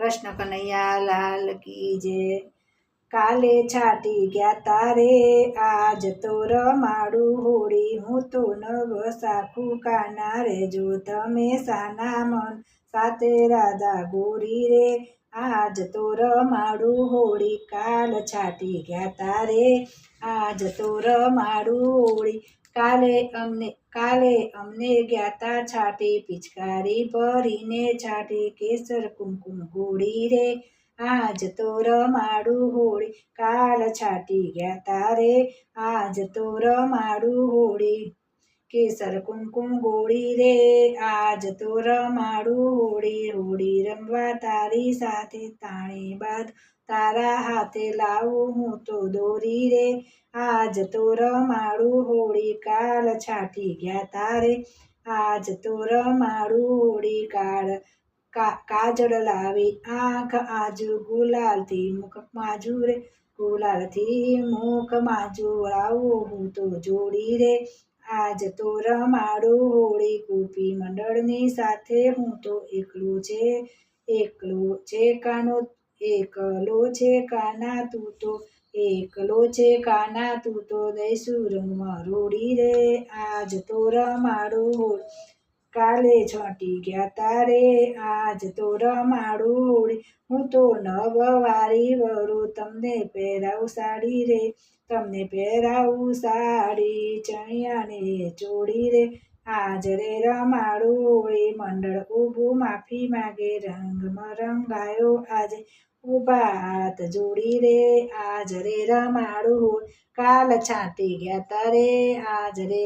કૃષ્ણ કનૈયા લાલ કી જય। કાલે છાટી ગયા તારે આજ તો રમાડું હોળી, હું તો નવ સાખું કાના રે જો તમે સાના મન સાથે રાધા ગોરી રે, આજ તો રમાડું હોળી કાલ છાટી ગયા તારે આજ તો રમાડું હોળી। કાલે અમને ગ્યાતા છાટી પિચકારી ભરીને છાટી કેસર કુમકુમ ગોળી રે, આજ તો રમાડું હોળી કાલ છાટી ગયા તારે આજ તો રમાડું હોળી। કેસર કુમકુમ ગોળી રે આજ તો રમાડું હોળી, હોળી રમવા તારી સાથે તાણે બાદ તારા હાથે લાવું હું તો દોરી રે, આજ તો રમાડું હોળી કાલ છાટી ગયા તારે આજ તો રમાડું હોળી। કાજળ લાવી આંખ આજુ ગુલાલથી મુખ માજુ રે, ગુલાલથી મુખ માજુ લાવું હું તો જોડી રે, આજ તો રમાડું હોળી। ગોપી મંડળની સાથે હું તો એકલો છે કાનો, એકલો છે કાના તું તો, એકલો છે કાના તું તો દઈશું રંગમાં રોડી રે, આજ તો રમાડું હોળી કાલે છાટી ગયા તારે આજ તો રમાડું હોળી। હું તો નવવારી વરું તમને પહેરાવું સાડી રે, તમને પહેરાવું સાડી ચણિયા ને ચોળી રે, આજ રે રમાડું હોળી। મંડળ ઊભું માફી માગે રંગમાં રંગાયો આજે, ઊભા હાથ જોડી રે આજ રે રમાડું હોળી કાલ છાટી ગયા તારે આજ રે